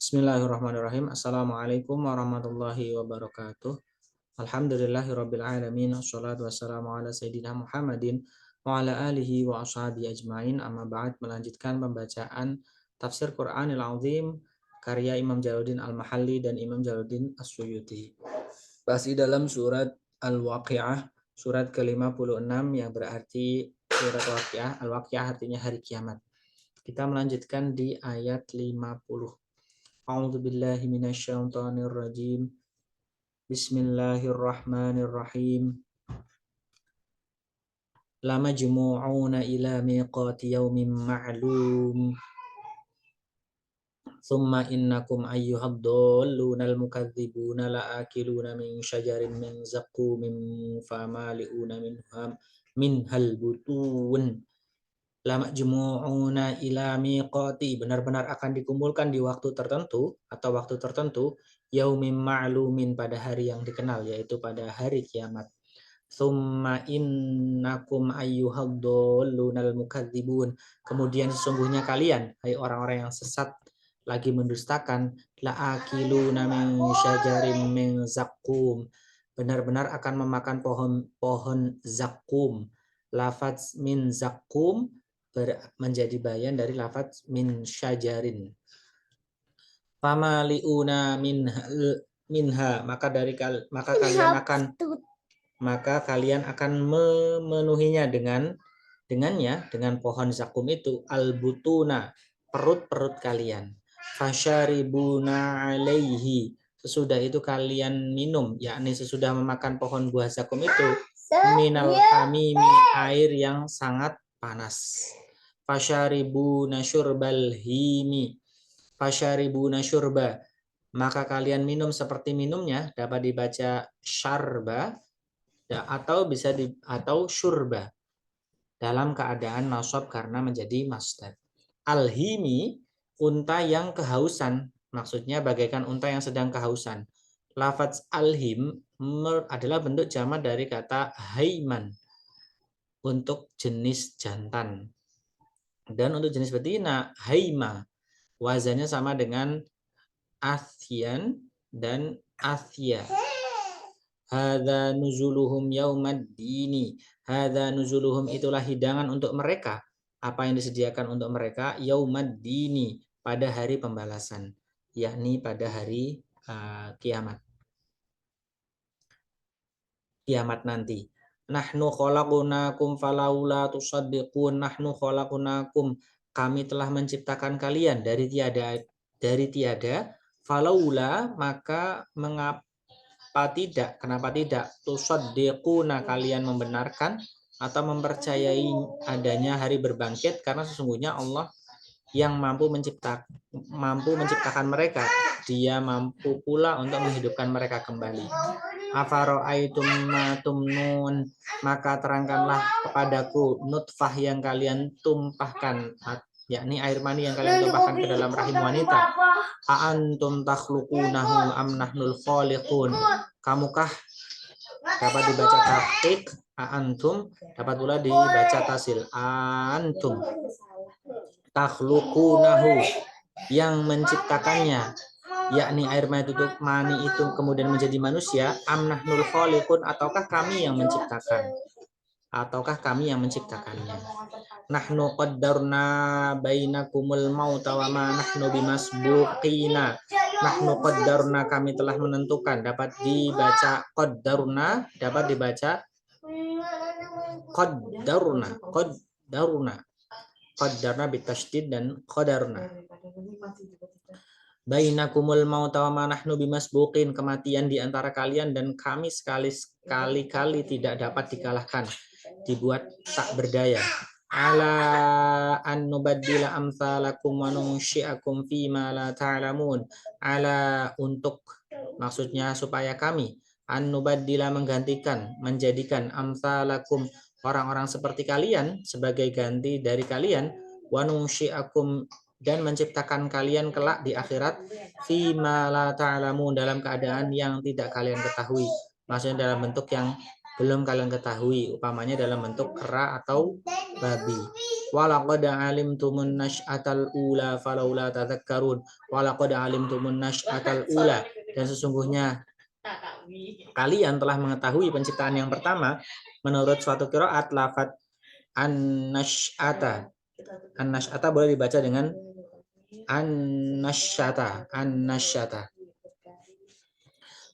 Bismillahirrahmanirrahim. Assalamualaikum warahmatullahi wabarakatuh. Alhamdulillahirabbil alamin. Wassalatu wassalamu ala sayyidina Muhammadin wa ala alihi wa ashabihi ajmain. Amma ba'd, melanjutkan pembacaan tafsir Qur'anil Azim karya Imam Jalaluddin Al-Mahalli dan Imam Jalaluddin As-Suyuti. Masih dalam surat Al-Waqiah, surat ke-56 yang berarti surat Waqiah. Al-Waqiah artinya hari kiamat. Kita melanjutkan di ayat 50. A'udzu billahi minasyaitonir rajim. Bismillahirrahmanirrahim. La majmu'una ila miqati yaumin ma'lum. Thumma innakum ayyuhad dallunal mukadzibuna la'akiluna min syajarin min zaqumin famali'una minhal butun. La majmu'una ila miqati, benar-benar akan dikumpulkan di waktu tertentu atau waktu tertentu, yaumim ma'lumin, pada hari yang dikenal, yaitu pada hari kiamat. Tsumma innakum ayyuhad dallunal mukadzibun, kemudian sesungguhnya kalian, hai orang-orang yang sesat lagi mendustakan, la'akiluna min syajarin min zaqqum, benar-benar akan memakan pohon zaqqum. Lafaz min zaqqum menjadi bayan dari lafaz min syajarin. Famaliuna minha, maka kalian akan memenuhinya dengan pohon zakum itu, al-butuna, perut-perut kalian. Fasyaribuna alaihi, sesudah itu kalian minum, yakni sesudah memakan pohon buah zakum itu, minal hamimi, air yang sangat panas. Fasyaribuna syurbal himi, fasyaribuna syurba, maka kalian minum seperti minumnya, dapat dibaca syarba atau syurba dalam keadaan nasab karena menjadi masdar. Al-himi, unta yang kehausan, maksudnya bagaikan unta yang sedang kehausan. Lafaz al-him adalah bentuk jamak dari kata haiman untuk jenis jantan. Dan untuk jenis betina, haima, wazannya sama dengan athyan dan athya. Hadza nuzuluhum yaumaddini. Hadza nuzuluhum, itulah hidangan untuk mereka. Apa yang disediakan untuk mereka? Yaumaddini, pada hari pembalasan, yakni pada hari kiamat. Kiamat nanti. Nahnu khalaqnakum falaula tusaddiqun. Nahnu khalaqnakum, kami telah menciptakan kalian dari tiada. Falaula, maka kenapa tidak tusaddiquna, kalian membenarkan atau mempercayai adanya hari berbangkit, karena sesungguhnya Allah yang mampu menciptakan mereka, Dia mampu pula untuk menghidupkan mereka kembali. Afara'aitum ma tumnun, maka terangkanlah kepadaku nutfah yang kalian tumpahkan, yakni air mani yang kalian tumpahkan ke dalam rahim wanita. A'antum takhluqunahu am nahnul khaliqun, kamukah, dapat dibaca tahqiq a'antum, dapat pula dibaca tasil antum. Takhluqunahu, yang menciptakannya, yakni air mani itu kemudian menjadi manusia. Am nahnul khaliqun, ataukah kami yang menciptakannya. Nahnu qaddarna bainakumul mauta wa ma nahnu bimasbuqina. Nahnu qaddarna, kami telah menentukan, dapat dibaca qaddarna, dapat dibaca qaddarna. Qaddarna bitasydid dan qadarna. Bainakumul mauta wa ma nahnu bimasbuqin, kematian di antara kalian dan kami sekali-kali tidak dapat dikalahkan, dibuat tak berdaya. Ala an nubaddila amsalakum wa nunsyi'akum fima la ta'lamun. Ala, untuk, maksudnya supaya kami, an nubaddila, menjadikan amsalakum, orang-orang seperti kalian, sebagai ganti dari kalian, wa nunsyi'akum, dan menciptakan kalian kelak di akhirat, fima la ta'lamun, dalam keadaan yang tidak kalian ketahui, maksudnya dalam bentuk yang belum kalian ketahui, upamanya dalam bentuk kera atau babi. Walaqad alimtumun nash'atal ula falaula tadhakkarun. Walaqad alimtumun nash'atal ula, dan sesungguhnya kalian telah mengetahui penciptaan yang pertama. Menurut suatu qiraat lafaz an-nash'ata. An-nash'ata boleh dibaca dengan an-nash'ata, an-nash'ata.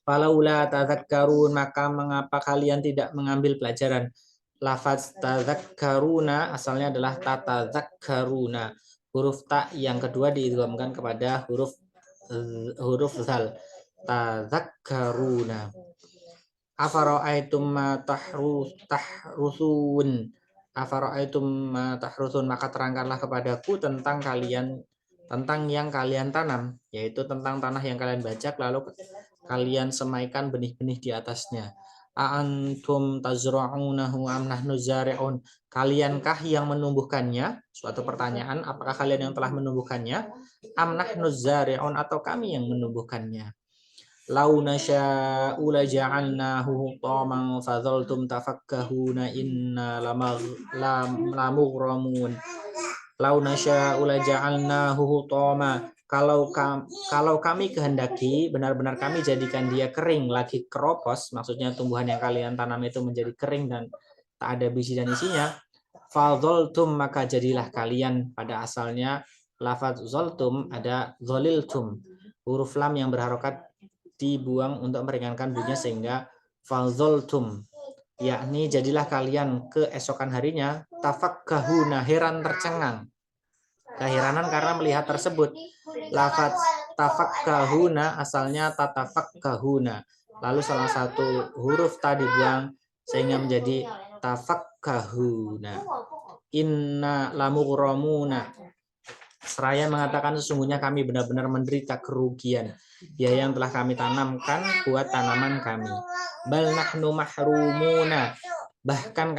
Falaula tadhakkarun, maka mengapa kalian tidak mengambil pelajaran? Lafaz tadhakkaruna asalnya adalah tatadzakkaruna. Huruf ta yang kedua diidghamkan kepada huruf zal. Tadzakkaruna. Afara'aitum ma tahrusun. Afara'aitum ma tahrusun, maka terangkanlah kepadaku tentang yang kalian tanam, yaitu tentang tanah yang kalian bajak lalu kalian semaikan benih-benih di atasnya. A'antum tazra'unahu am nahnu zari'un, kaliankah yang menumbuhkannya? Suatu pertanyaan, apakah kalian yang telah menumbuhkannya? Am nahnu zari'un, atau kami yang menumbuhkannya? Lau nasya'u laja'alnahu hutaman fadzaltum tafakkahuna inna lamughramun. Lau nasya'u laja'alnahu hutama, kalau kami kehendaki, benar-benar kami jadikan dia kering lagi keropos, maksudnya tumbuhan yang kalian tanam itu menjadi kering dan tak ada biji dan isinya. Fadzaltum, maka jadilah kalian. Pada asalnya lafaz zaltum ada zaliltum, huruf lam yang berharokat dibuang untuk meringankan bunyinya sehingga fadzaltum, yakni jadilah kalian keesokan harinya tafakkahuna, heran tercengang, keheranan karena melihat tersebut. Lafaz tafakkahuna asalnya tatafakkahuna, lalu salah satu huruf tadi dibuang sehingga menjadi tafakkahuna. Inna lamughramuna, seraya mengatakan sesungguhnya kami benar-benar menderita kerugian biaya yang telah kami tanamkan buat tanaman kami. Bal nahnu mahrumuna, bahkan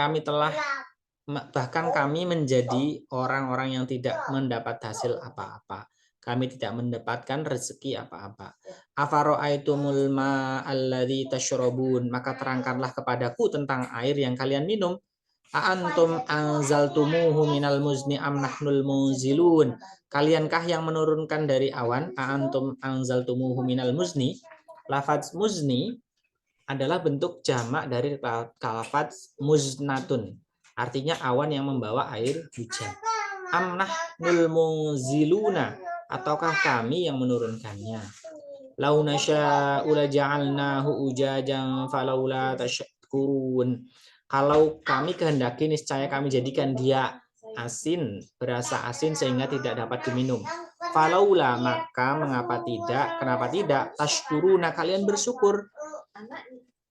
kami menjadi orang-orang yang tidak mendapat hasil apa-apa. Kami tidak mendapatkan rezeki apa-apa. Afara'aitumul ma'alladzi tashrabun, maka terangkanlah kepadaku tentang air yang kalian minum. A'antum anzaltumuhu minal muzni am nahnul munzilun, kaliankah yang menurunkan dari awan? A'antum anzaltumuhu minal muzni, lafaz muzni adalah bentuk jamak dari lafaz muznatun, artinya awan yang membawa air hujan. Am nahnul munziluna, ataukah kami yang menurunkannya? Lau nasya'u laja'alnahu ujajan falaula tashkurun, kalau kami kehendaki niscaya kami jadikan dia asin, berasa asin sehingga tidak dapat diminum. Falaula, maka kenapa tidak? Tashkuruna, kalian bersyukur.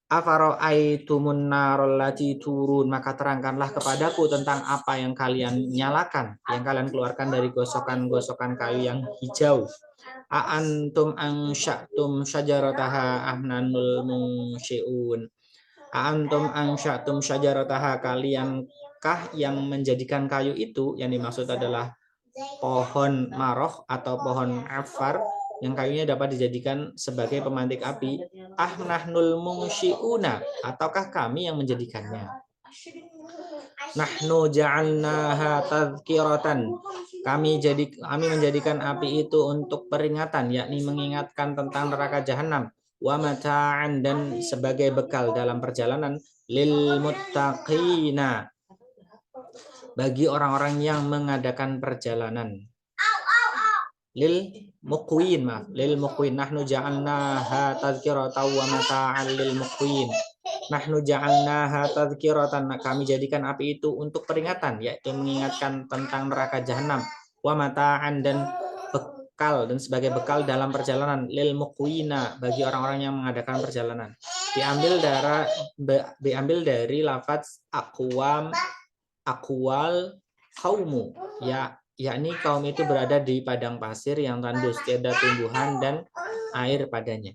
Afara'aitumun narallati turun, maka terangkanlah kepadaku tentang apa yang kalian nyalakan, yang kalian keluarkan dari gosokan-gosokan kayu yang hijau. A'antum ansya'tum syajarataha ahnanul munsyi'un. A'antum ansya'tum syajarataha, kaliankah yang menjadikan kayu itu? Yang dimaksud adalah pohon maroh atau pohon afar, yang kayunya dapat dijadikan sebagai pemantik api. Ahnahnul munsyi'una, ataukah kami yang menjadikannya? Nahnu ja'alnaha tadhkiratan, kami menjadikan api itu untuk peringatan, yakni mengingatkan tentang neraka jahanam. Wa mata'an, dan sebagai bekal dalam perjalanan. Lil muttaqina, bagi orang-orang yang mengadakan perjalanan. Lil muqwin, nahnu ja'alnaha tadhkiratan wa mata'an lil muqwin. Nahnu ja'alnaha tadhkiratan, kami jadikan api itu untuk peringatan, yaitu mengingatkan tentang neraka jahanam. Wa mata'an, dan bekal, dan sebagai bekal dalam perjalanan. Lil muqwina, bagi orang-orang yang mengadakan perjalanan. Diambil dari lafaz aqwam, aqwal, qaumu, yakni kaum itu berada di padang pasir yang tandus, tiada tumbuhan dan air padanya.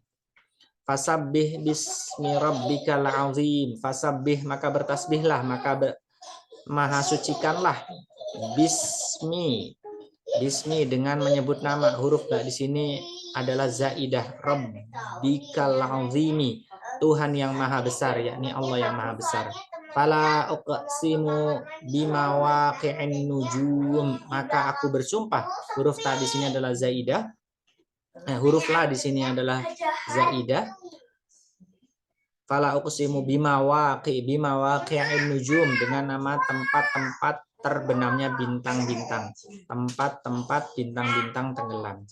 Fasabbih bismi rabbikal azim, fasabbih, maka bertasbihlah, maha sucikanlah. Bismi dengan menyebut nama, huruf ba di sini adalah zaidah, rabbikal azimi, Tuhan yang maha besar, yakni Allah yang maha besar. Fala uqsimu bimawaqi'in nujum, maka aku bersumpah. Huruf ta di sini adalah zaidah. Huruf la di sini adalah zaidah. Fala uqsimu bimawaqi'in nujum, dengan nama tempat-tempat terbenamnya bintang-bintang. Tempat-tempat bintang-bintang tenggelam.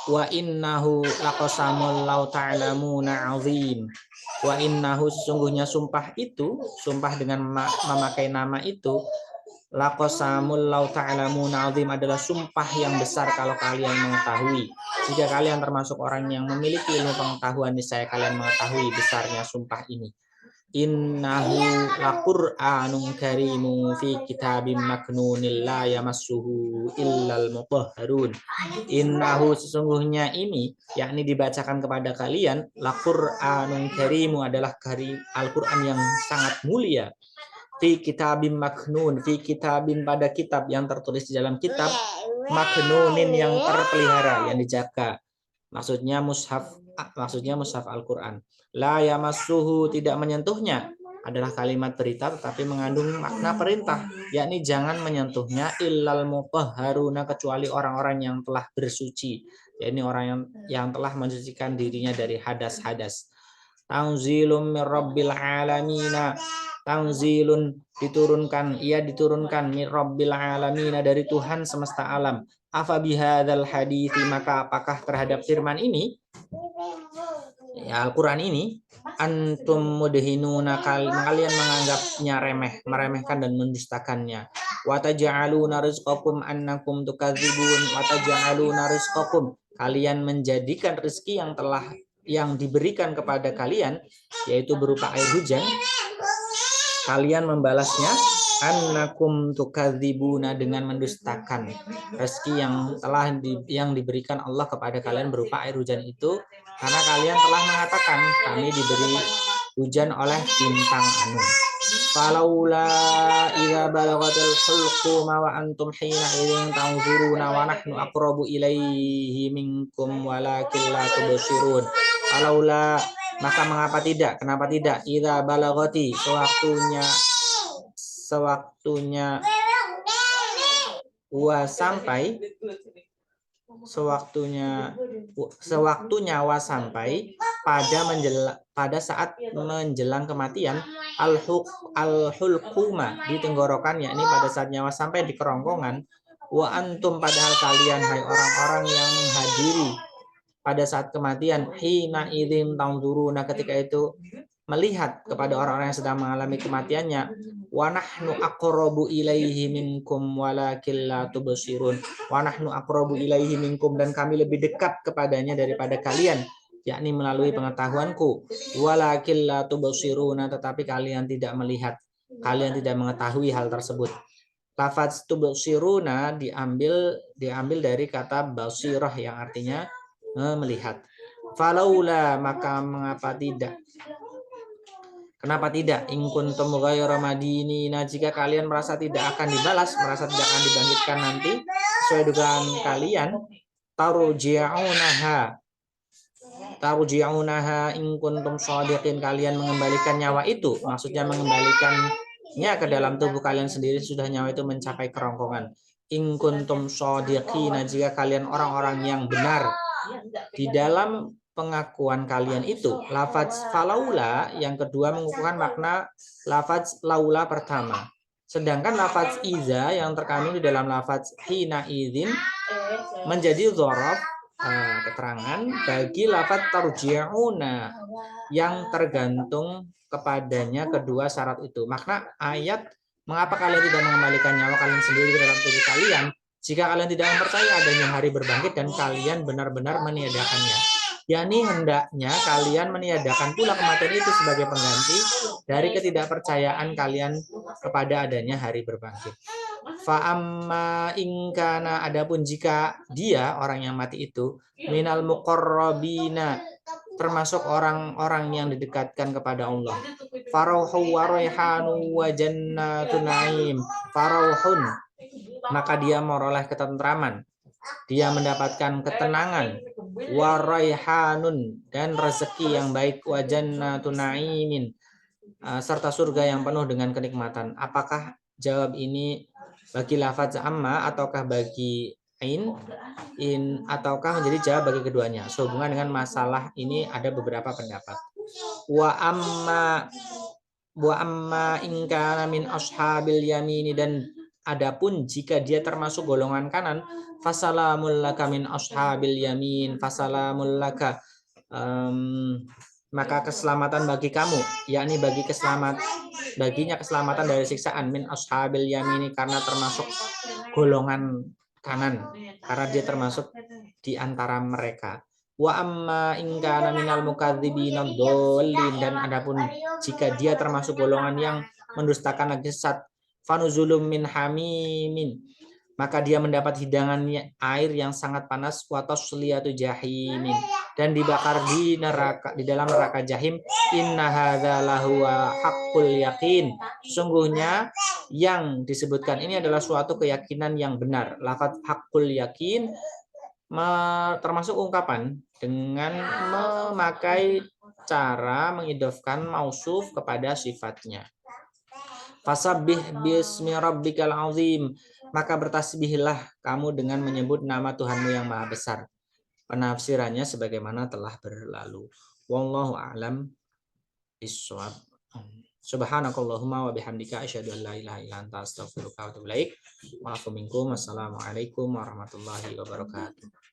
Wa innahu laqasamul law ta'lamuna 'azim. Wa innahu, sesungguhnya sumpah itu, sumpah dengan memakai nama itu, laqasamul law ta'lamuna 'azim, adalah sumpah yang besar kalau kalian mengetahui. Jika kalian termasuk orang yang memiliki ilmu pengetahuan, niscaya kalian mengetahui besarnya sumpah ini. Innahu laqur'anun karimun fi kitabim maknunil la yamassuhu illal mutahharun. Innahu, sesungguhnya ini, yakni dibacakan kepada kalian, laqur'anun karimu, adalah Al-Qur'an yang sangat mulia. Fi kitabim maknun, fi kitabim, pada kitab yang tertulis di dalam kitab, maknunin, yang terpelihara, yang dijaga. Maksudnya mushaf Al-Qur'an. La yamassuhu, tidak menyentuhnya, adalah kalimat perintah tetapi mengandung makna perintah, yakni jangan menyentuhnya illal mutahharuna, kecuali orang-orang yang telah bersuci, yakni orang yang telah mensucikan dirinya dari hadas-hadas. Tanzilum mir rabbil alamin. Tanzilun, diturunkan mir rabbil alamin, dari Tuhan semesta alam. Afa bihadzal hadithi, maka apakah terhadap firman ini, ya Al-Qur'an ini, antum mudhinuna, kalian menganggapnya remeh, meremehkan dan mendustakannya. Wa taj'aluna rizqakum annakum tukadzibun. Wa taj'aluna rizqakum, kalian menjadikan rezeki yang diberikan kepada kalian, yaitu berupa air hujan, kalian membalasnya annakum tukadzibuna, dengan mendustakan rezeki yang diberikan Allah kepada kalian berupa air hujan itu, karena kalian telah mengatakan kami diberi hujan oleh bintang anu. Falaula idza balaghatil hulquma wa antum hina idzin tanzuruna wa nahnu aqrabu ilaihi minkum walakin la tubsirun. Falaula, maka mengapa tidak, kenapa tidak, idza balaghati, sewaktunya wa sampai, sewaktunya wa sampai, pada saat menjelang kematian, al-hulquma, di tenggorokan, yakni pada saat nyawa sampai di kerongkongan, wa antum, padahal kalian, hai orang-orang yang menghadiri pada saat kematian, hina idzin tanzuruna, ketika itu melihat kepada orang-orang yang sedang mengalami kematiannya, wa nahnu aqrabu ilaihi minkum walakin la tubsirun. Wa nahnu aqrabu ilaihi minkum, dan kami lebih dekat kepadanya daripada kalian, yakni melalui pengetahuanku, walakin la tubsiruna, tetapi kalian tidak melihat, kalian tidak mengetahui hal tersebut. Lafaz tubsiruna diambil dari kata basirah yang artinya melihat. Falaula, maka mengapa tidak, kenapa tidak, in kuntum ghayra madinina, jika kalian merasa tidak akan dibalas, merasa tidak akan dibangkitkan nanti sesuai dugaan kalian, tarji'unaha in kuntum shadiqin, kalian mengembalikan nyawa itu, maksudnya mengembalikannya ke dalam tubuh kalian sendiri sudah nyawa itu mencapai kerongkongan. In kuntum shadiqina, jika kalian orang-orang yang benar di dalam pengakuan kalian itu. Lafaz falaula yang kedua mengukuhkan makna lafaz laula pertama. Sedangkan lafaz iza yang terkandung di dalam lafaz hina idzin menjadi dzaraf, keterangan bagi lafaz tarji'una yang tergantung kepadanya kedua syarat itu. Makna ayat, mengapa kalian tidak mengembalikan nyawa kalian sendiri ke dalam tubuh kalian jika kalian tidak mempercayai adanya hari berbangkit dan kalian benar-benar meniadakannya. yakni hendaknya kalian meniadakan pula kematian itu sebagai pengganti dari ketidakpercayaan kalian kepada adanya hari berbangkit. Fa'amma ingkana, adapun jika dia orang yang mati itu minal muqarrabina, termasuk orang-orang yang didekatkan kepada Allah, farauhu wa raihanu wa jannatun na'im, farauhun, maka dia meroleh ketentraman, dia mendapatkan ketenangan, wa raihanun, dan rezeki yang baik, wa jannatun na'imin, serta surga yang penuh dengan kenikmatan. Apakah jawab ini bagi lafaz amma ataukah bagi in ataukah menjadi jawab bagi keduanya? Sehubungan dengan masalah ini ada beberapa pendapat. Wa amma in kana min ashabil yamini, dan adapun jika dia termasuk golongan kanan, fasalamul laka min ashabil yamin, fasalamul laka, maka keselamatan bagi kamu, yakni baginya keselamatan dari siksaan, min ashabil yamini, karena termasuk golongan kanan, karena dia termasuk di antara mereka. Wa amma in kana minal mukadzibina dhalin, dan adapun jika dia termasuk golongan yang mendustakan lagi sesat, fanuzulum min hamimin, maka dia mendapat hidangan air yang sangat panas, wa tasliyatu jahimin, dan dibakar di neraka, di dalam neraka jahim. Inna hadza lahuwa haqqul yaqin, sungguhnya yang disebutkan ini adalah suatu keyakinan yang benar. Lafaz haqqul yaqin termasuk ungkapan dengan memakai cara mengidhofkan mausuf kepada sifatnya. Fasabbih bismi rabbikal azim, maka bertasbihlah kamu dengan menyebut nama Tuhanmu yang maha besar. Penafsirannya sebagaimana telah berlalu. Wallahu a'lam bishawab. Subhanakallahumma wa bihamdika asyhadu an la ilaha illa anta astaghfiruka wa atubu ilaik. Wa minkum. Assalamualaikum warahmatullahi wabarakatuh.